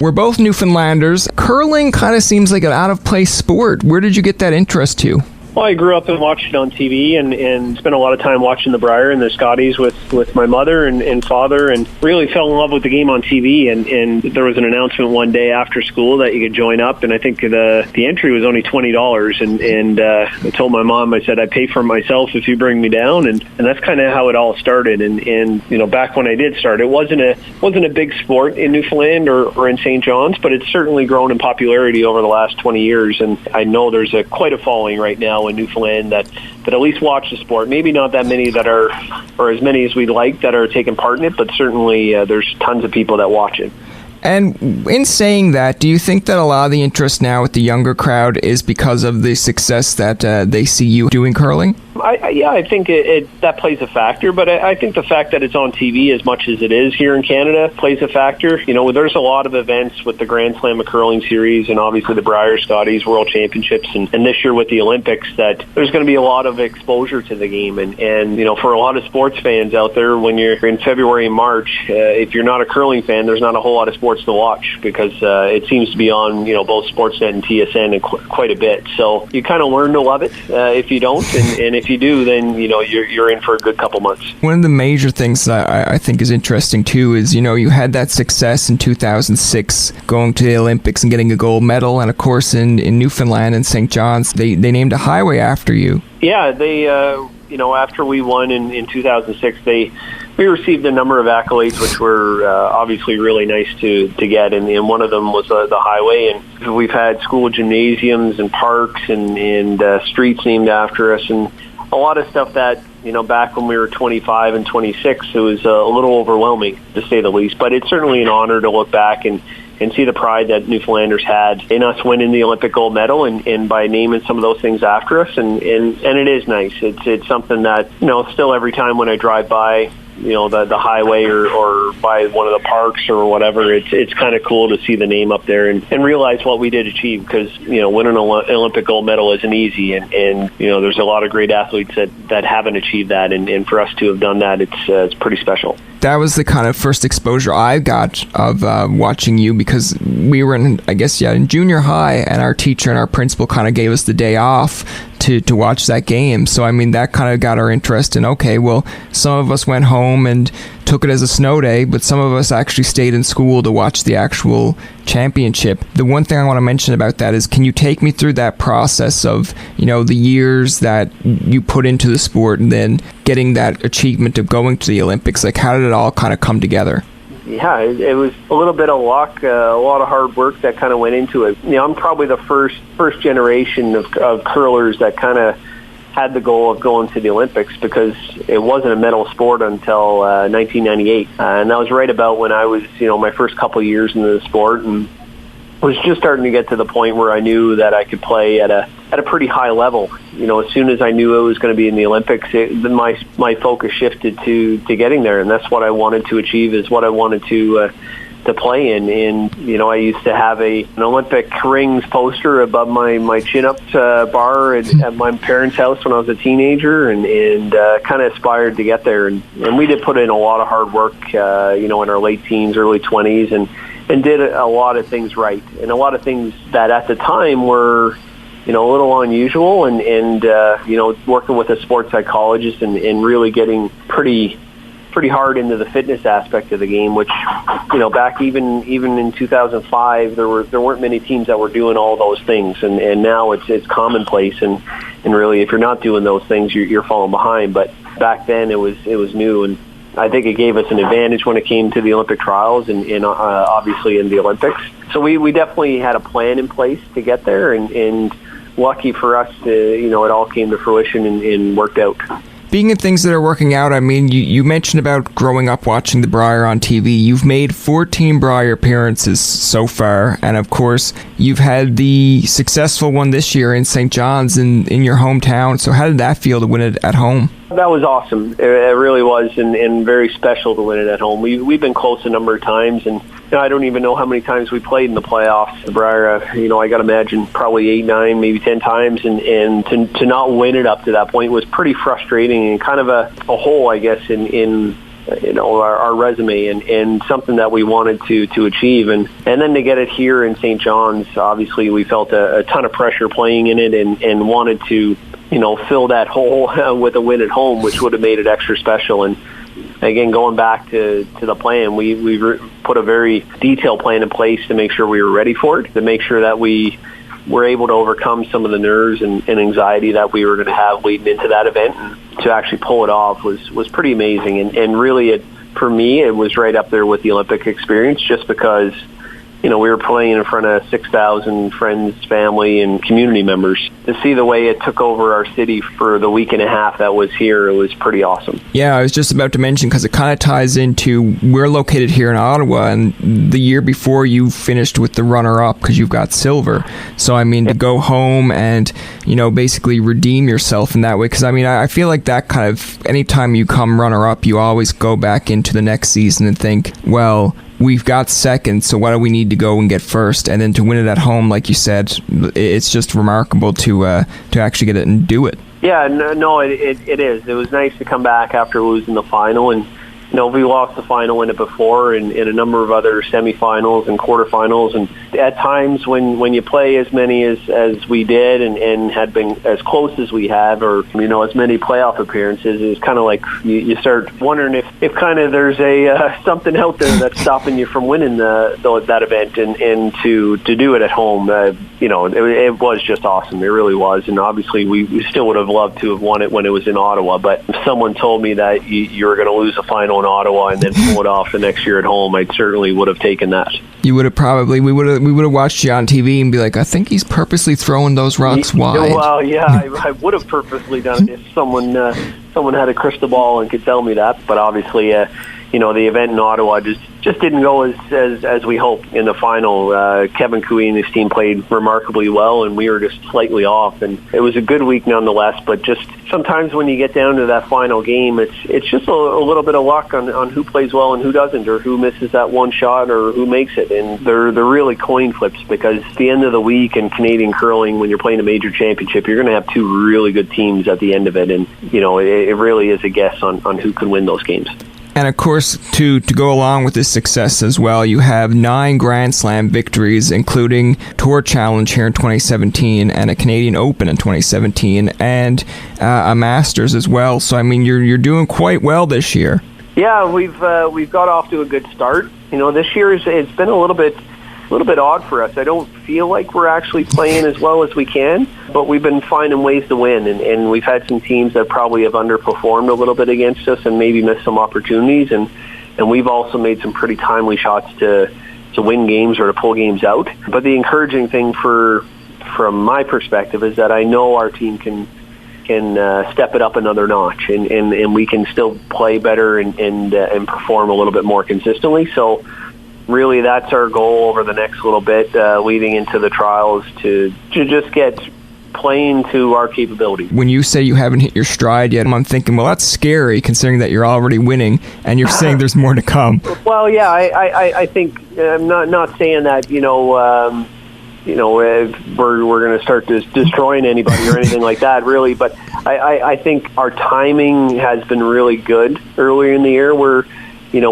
We're both Newfoundlanders. Curling kind of seems like an out-of-place sport. Where did you get that interest to? Well, I grew up and watched it on TV and spent a lot of time watching the Brier and the Scotties with my mother and father, and really fell in love with the game on TV. And there was an announcement one day after school that you could join up, and I think the entry was only $20. And I told my mom, I said, I'd pay for it myself if you bring me down. And that's kind of how it all started. And you know, back when I did start, it wasn't a big sport in Newfoundland or in St. John's, but it's certainly grown in popularity over the last 20 years. And I know there's quite a following right now in Newfoundland that at least watch the sport. Maybe not that many that are, or as many as we'd like, that are taking part in it, but certainly there's tons of people that watch it. And in saying that, do you think that a lot of the interest now with the younger crowd is because of the success that they see you doing curling? I think that plays a factor, but I think the fact that it's on TV as much as it is here in Canada plays a factor. You know, there's a lot of events with the Grand Slam of Curling Series and obviously the Brier Scotties World Championships and this year with the Olympics that there's going to be a lot of exposure to the game. And you know, for a lot of sports fans out there, when you're in February and March, if you're not a curling fan, there's not a whole lot of sports to watch because it seems to be on, you know, both Sportsnet and TSN and quite a bit. So you kind of learn to love it if you don't, and if you do, then you know you're in for a good couple months. One of the major things that I think is interesting too is, you know, you had that success in 2006 going to the Olympics and getting a gold medal, and of course in Newfoundland and St. John's they named a highway after you. Yeah, they you know, after we won in 2006, we received a number of accolades, which were obviously really nice to get, and one of them was the highway. And we've had school gymnasiums and parks and streets named after us, and a lot of stuff that, you know, back when we were 25 and 26, it was a little overwhelming, to say the least. But it's certainly an honor to look back and see the pride that Newfoundlanders had in us winning the Olympic gold medal and by naming some of those things after us. And it is nice. It's something that, you know, still every time when I drive by, you know, the highway or by one of the parks or whatever, it's kind of cool to see the name up there and realize what we did achieve, because, you know, winning an Olympic gold medal isn't easy, and you know, there's a lot of great athletes that haven't achieved that, and for us to have done that, it's pretty special. That was the kind of first exposure I got of watching you, because we were in junior high, and our teacher and our principal kind of gave us the day off to watch that game. So I mean, that kind of got our interest in, okay, well, some of us went home and took it as a snow day, but some of us actually stayed in school to watch the actual championship. The one thing I want to mention about that is, can you take me through that process of, you know, the years that you put into the sport and then getting that achievement of going to the Olympics? Like, how did it all kind of come together? Yeah, it was a little bit of luck, a lot of hard work that kind of went into it. You know, I'm probably the first generation of curlers that kind of had the goal of going to the Olympics, because it wasn't a medal sport until 1998, and that was right about when I was, you know, my first couple of years into the sport, and was just starting to get to the point where I knew that I could play at a pretty high level. You know, as soon as I knew it was going to be in the Olympics, my focus shifted to getting there, and that's what I wanted to achieve, is what I wanted to play in. And you know, I used to have an Olympic rings poster above my chin-up bar at my parents' house when I was a teenager, and kind of aspired to get there. And we did put in a lot of hard work, you know, in our late teens, early 20s, and did a lot of things right, and a lot of things that at the time were, you know, a little unusual, and you know, working with a sports psychologist and really getting pretty hard into the fitness aspect of the game, which, you know, back even in 2005, there weren't many teams that were doing all those things, and now it's commonplace, and really, if you're not doing those things, you're falling behind. But back then it was new, and I think it gave us an advantage when it came to the Olympic trials and obviously in the Olympics. So we definitely had a plan in place to get there, and lucky for us, you know, it all came to fruition and worked out. Being in things that are working out, I mean, you mentioned about growing up watching the Brier on TV. You've made 14 Brier appearances so far, and of course, you've had the successful one this year in St. John's in your hometown. So how did that feel to win it at home? That was awesome. It really was, and very special to win it at home. We've been close a number of times, and you know, I don't even know how many times we played in the playoffs. The Brier, you know, I got to imagine probably 8, 9, maybe 10 times, and to not win it up to that point was pretty frustrating, and kind of a hole, I guess, in our resume and something that we wanted to achieve. And then to get it here in St. John's, obviously we felt a ton of pressure playing in it and wanted to, fill that hole with a win at home, which would have made it extra special. And again, going back to the plan, we put a very detailed plan in place to make sure we were ready for it, to make sure that we were able to overcome some of the nerves and anxiety that we were going to have leading into that event. And to actually pull it off was pretty amazing. And really, for me, it was right up there with the Olympic experience, just because we were playing in front of 6,000 friends, family, and community members. To see the way it took over our city for the week and a half that was here, it was pretty awesome. Yeah, I was just about to mention, because it kind of ties into, we're located here in Ottawa, and the year before you finished with the runner-up because you've got silver. So, to go home and, basically redeem yourself in that way, because, I feel like that kind of, anytime you come runner-up, you always go back into the next season and think, well, we've got second, so why do we need to go and get first? And then to win it at home, like you said, it's just remarkable to actually get it and do it. Yeah, no, it is. It was nice to come back after losing the final, and we lost the final in it before, and in a number of other semifinals and quarterfinals, and at times when you play as many as we did and had been as close as we have, or as many playoff appearances, it's kind of like you start wondering if kind of there's a something out there that's stopping you from winning that event, and to do it at home, it was just awesome. It really was, and obviously we still would have loved to have won it when it was in Ottawa, but if someone told me that you were going to lose a final in Ottawa and then pull it off the next year at home, I certainly would have taken that. You would have we would have watched you on TV and be like, I think he's purposely throwing those rocks wide. Well, yeah, I would have purposely done it if someone had a crystal ball and could tell me that. But obviously, the event in Ottawa just didn't go as we hoped in the final. Kevin Cooey and his team played remarkably well, and we were just slightly off. And it was a good week nonetheless. But just sometimes when you get down to that final game, it's just a little bit of luck on who plays well and who doesn't, or who misses that one shot or who makes it. And they're really coin flips, because at the end of the week in Canadian curling, when you're playing a major championship, you're going to have two really good teams at the end of it. And it really is a guess on who can win those games. And of course, to go along with this success as well, you have 9 Grand Slam victories, including Tour Challenge here in 2017 and a Canadian Open in 2017 and a Masters as well. So you're doing quite well this year. Yeah, we've got off to a good start. This year it's been a little bit odd for us. I don't feel like we're actually playing as well as we can, but we've been finding ways to win, and we've had some teams that probably have underperformed a little bit against us and maybe missed some opportunities, and we've also made some pretty timely shots to win games or to pull games out. But the encouraging thing from my perspective is that I know our team can step it up another notch, and we can still play better and perform a little bit more consistently. So really, that's our goal over the next little bit, leading into the trials, to just get playing to our capability. When you say you haven't hit your stride yet, I'm thinking, well, that's scary, considering that you're already winning, and you're saying there's more to come. Well, yeah, I think I'm not saying that we're going to start destroying anybody or anything like that, really. But I think our timing has been really good earlier in the year, where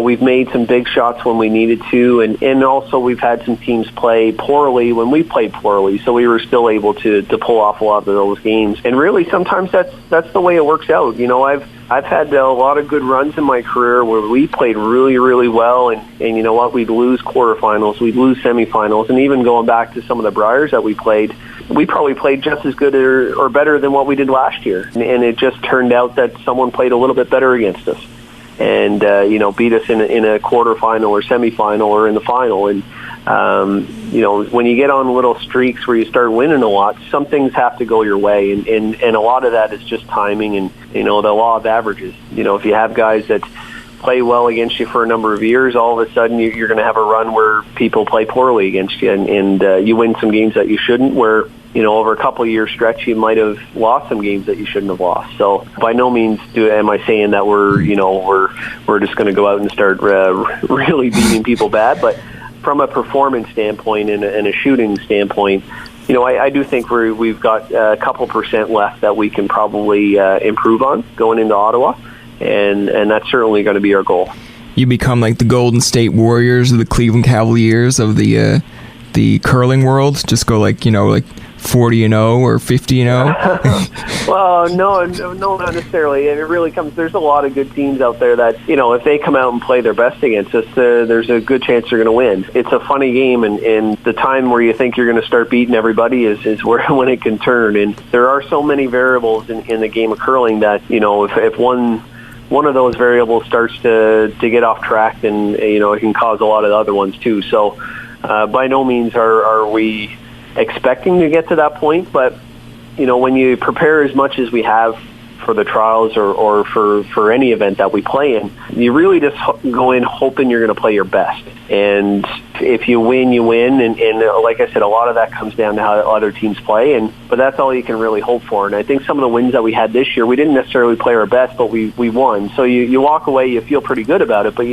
we've made some big shots when we needed to, and also we've had some teams play poorly when we played poorly, so we were still able to pull off a lot of those games. And really, sometimes that's the way it works out. I've had a lot of good runs in my career where we played really, really well, and you know what, we'd lose quarterfinals, we'd lose semifinals, and even going back to some of the Briers that we probably played just as good or better than what we did last year. And it just turned out that someone played a little bit better against us, and beat us in a quarterfinal or semifinal or in the final. And when you get on little streaks where you start winning a lot, some things have to go your way, and a lot of that is just timing and the law of averages. If you have guys that play well against you for a number of years, all of a sudden you're going to have a run where people play poorly against you, and you win some games that you shouldn't, where over a couple of year stretch, you might have lost some games that you shouldn't have lost. So by no means am I saying that we're just going to go out and start really beating people bad. But from a performance standpoint and a shooting standpoint, I do think we've got a couple percent left that we can probably improve on going into Ottawa. and that's certainly going to be our goal. You become like the Golden State Warriors or the Cleveland Cavaliers of the curling world. Just go like 40-0 or 50-0. Well, no, not necessarily. It really comes. There's a lot of good teams out there that if they come out and play their best against us, there's a good chance they're going to win. It's a funny game, and the time where you think you're going to start beating everybody is when it can turn. And there are so many variables in the game of curling that if one of those variables starts to get off track, then it can cause a lot of the other ones too. So by no means are we expecting to get to that point, but when you prepare as much as we have for the trials or for any event that we play in, you really just go in hoping you're going to play your best. And if you win, you win. And like I said, a lot of that comes down to how other teams play. But that's all you can really hope for. And I think some of the wins that we had this year, we didn't necessarily play our best, but we won. So you walk away, you feel pretty good about it, but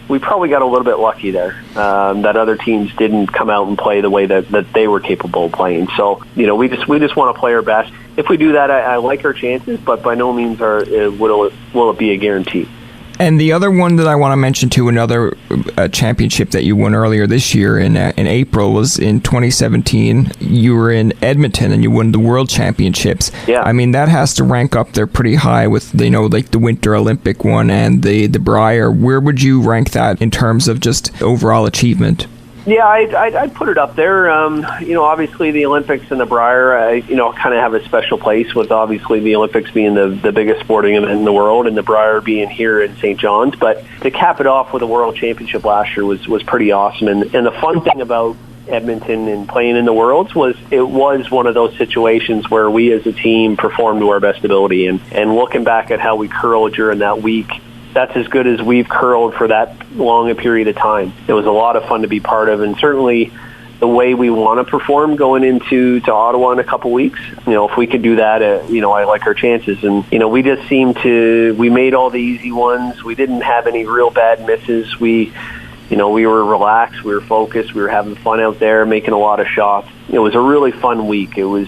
we probably got a little bit lucky there, that other teams didn't come out and play the way that they were capable of playing. So, we just want to play our best. If we do that, I like our chances, but by no means will it be a guarantee. And the other one that I want to mention too, another championship that you won earlier this year in April, was in 2017. You were in Edmonton and you won the World Championships. Yeah. I mean, that has to rank up there pretty high with like the Winter Olympic one and the Brier. Where would you rank that in terms of just overall achievement? Yeah, I'd put it up there. Obviously the Olympics and the Brier, kind of have a special place, with obviously the Olympics being the biggest sporting event in the world and the Brier being here in St. John's. But to cap it off with a World Championship last year was pretty awesome. And the fun thing about Edmonton and playing in the Worlds was it was one of those situations where we as a team performed to our best ability. And looking back at how we curled during that week, that's as good as we've curled for that long a period of time. It was a lot of fun to be part of, and certainly the way we want to perform going into Ottawa in a couple weeks. If we could do that, I like our chances. And we just we made all the easy ones. We didn't have any real bad misses. We were relaxed, we were focused, we were having fun out there, making a lot of shots. It was a really fun week. It was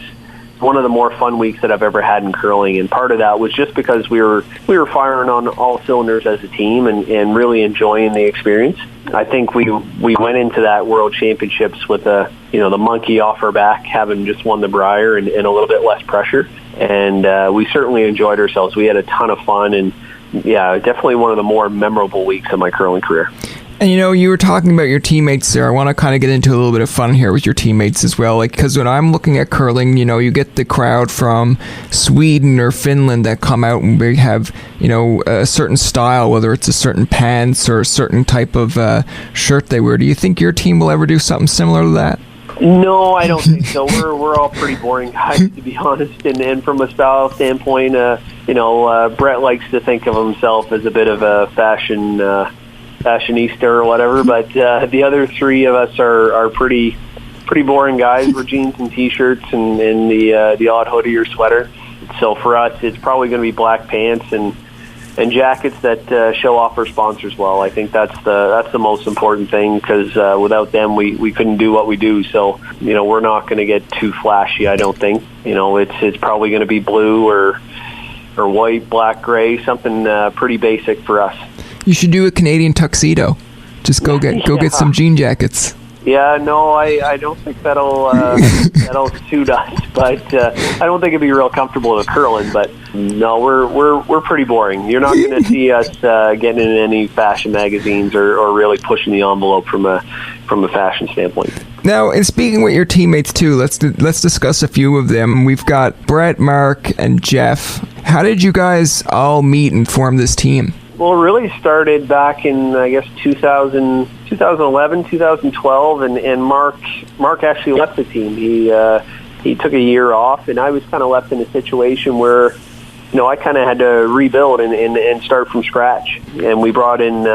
one of the more fun weeks that I've ever had in curling, and part of that was just because we were firing on all cylinders as a team and really enjoying the experience. I think we went into that World Championships with the monkey off our back, having just won the Brier and a little bit less pressure, and we certainly enjoyed ourselves. We had a ton of fun, and yeah, definitely one of the more memorable weeks of my curling career. And you were talking about your teammates there. I want to kind of get into a little bit of fun here with your teammates as well. Because when I'm looking at curling, you get the crowd from Sweden or Finland that come out and they have, a certain style, whether it's a certain pants or a certain type of shirt they wear. Do you think your team will ever do something similar to that? No, I don't think so. We're all pretty boring guys, to be honest. And from a style standpoint, Brett likes to think of himself as a bit of a fashionista or whatever, but the other three of us are pretty boring guys. We're jeans and t-shirts and the odd hoodie or sweater. So for us, it's probably going to be black pants and jackets that show off our sponsors well. I think that's the most important thing, because without them we couldn't do what we do. So we're not going to get too flashy, I don't think. It's probably going to be blue or white, black, gray, something pretty basic for us. You should do a Canadian tuxedo. Just go get some jean jackets. Yeah, no, I don't think that'll suit us. But I don't think it'd be real comfortable to curling. But no, we're pretty boring. You're not going to see us getting in any fashion magazines or really pushing the envelope from a fashion standpoint. Now, and speaking with your teammates too, let's discuss a few of them. We've got Brett, Mark, and Jeff. How did you guys all meet and form this team? Well, it really started back in, I guess, 2011, 2012, and Mark actually left the team. He took a year off, and I was kind of left in a situation where, I kind of had to rebuild and start from scratch. And we brought in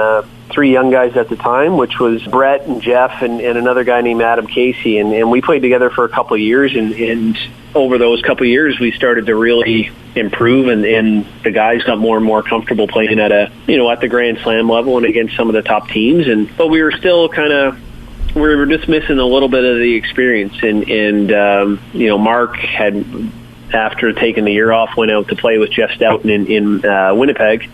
three young guys at the time, which was Brett and Jeff and another guy named Adam Casey, and we played together for a couple of years, and over those couple of years we started to really improve, and the guys got more and more comfortable playing at at the Grand Slam level and against some of the top teams, but we were still we were just missing a little bit of the experience, and Mark had after taking the year off, went out to play with Jeff Stoughton in Winnipeg,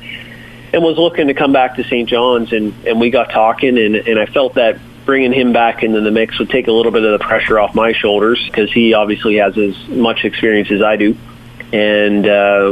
and was looking to come back to St. John's, and we got talking, and I felt that bringing him back into the mix would take a little bit of the pressure off my shoulders, because he obviously has as much experience as I do. And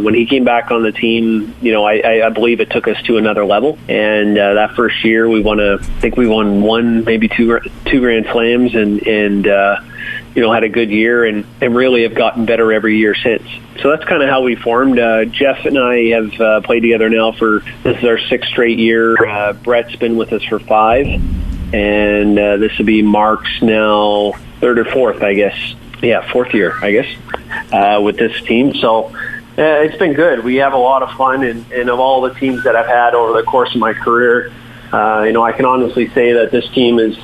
when he came back on the team, I believe it took us to another level. And that first year, I think we won one, maybe two Grand Slams, and had a good year, and really have gotten better every year since. So that's kind of how we formed. Jeff and I have played together now this is our 6th straight year. Brett's been with us for 5, and this will be Mark's now 3rd or 4th, I guess. Yeah, 4th year, I guess, with this team. So it's been good. We have a lot of fun, and of all the teams that I've had over the course of my career, I can honestly say that this team is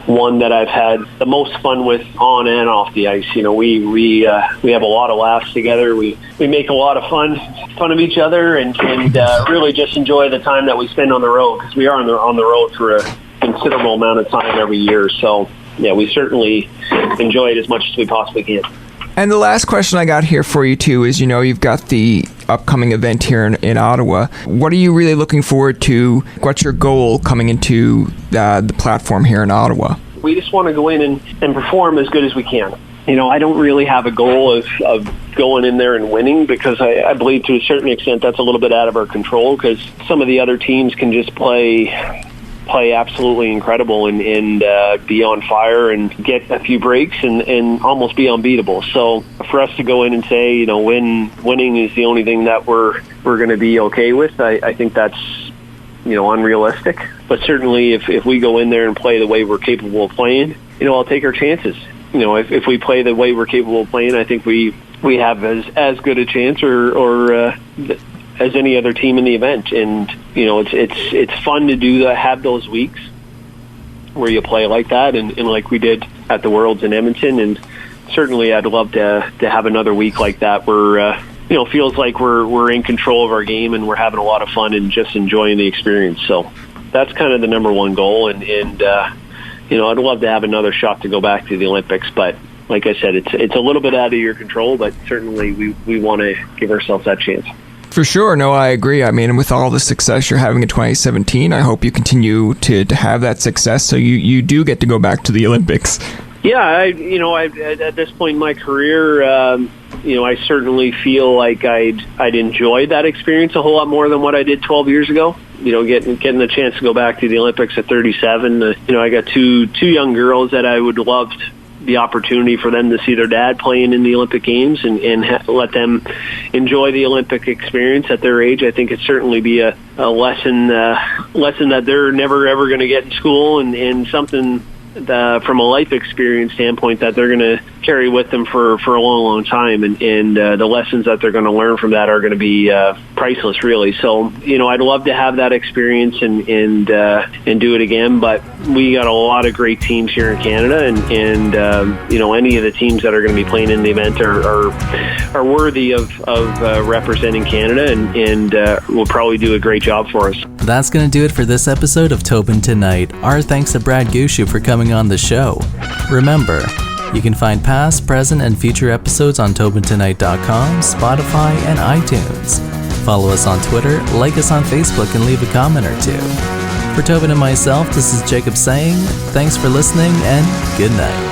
one that I've had the most fun with on and off the ice. We have a lot of laughs together. We make a lot of fun of each other, and really just enjoy the time that we spend on the road, because we are on the road for a considerable amount of time every year. So yeah, we certainly enjoy it as much as we possibly can. And the last question I got here for you, too, is, you've got the upcoming event here in Ottawa. What are you really looking forward to? What's your goal coming into the platform here in Ottawa? We just want to go in and perform as good as we can. I don't really have a goal of going in there and winning, because I believe to a certain extent that's a little bit out of our control, because some of the other teams can just play absolutely incredible and be on fire and get a few breaks and almost be unbeatable. So for us to go in and say, winning is the only thing that we're going to be okay with, I think that's unrealistic. But certainly if we go in there and play the way we're capable of playing, I'll take our chances. If we play the way we're capable of playing, I think we have as good a chance or as any other team in the event. And it's fun to have those weeks where you play like that, and like we did at the Worlds in Edmonton. And certainly I'd love to have another week like that where feels like we're in control of our game, and we're having a lot of fun and just enjoying the experience. So that's kind of the number one goal, and I'd love to have another shot to go back to the Olympics, but like I said, it's a little bit out of your control, but certainly we want to give ourselves that chance. For sure. No, I agree. I mean, with all the success you're having in 2017, I hope you continue to have that success, so you do get to go back to the Olympics. Yeah, I at this point in my career, I certainly feel like I'd enjoyed that experience a whole lot more than what I did 12 years ago. Getting the chance to go back to the Olympics at 37. I got two young girls that I would love the opportunity for them to see their dad playing in the Olympic Games and let them enjoy the Olympic experience at their age. I think it'd certainly be a lesson that they're never ever going to get in school, and something from a life experience standpoint that they're going to carry with them for a long time, and the lessons that they're going to learn from that are going to be priceless, really. So I'd love to have that experience and do it again, but we got a lot of great teams here in Canada, and any of the teams that are going to be playing in the event are worthy of representing Canada, and will probably do a great job for us. That's going to do it for this episode of Tobin Tonight. Our thanks to Brad Gushue for coming on the show. Remember, you can find past, present, and future episodes on TobinTonight.com, Spotify, and iTunes. Follow us on Twitter, like us on Facebook, and leave a comment or two. For Tobin and myself, this is Jacob saying thanks for listening, and good night.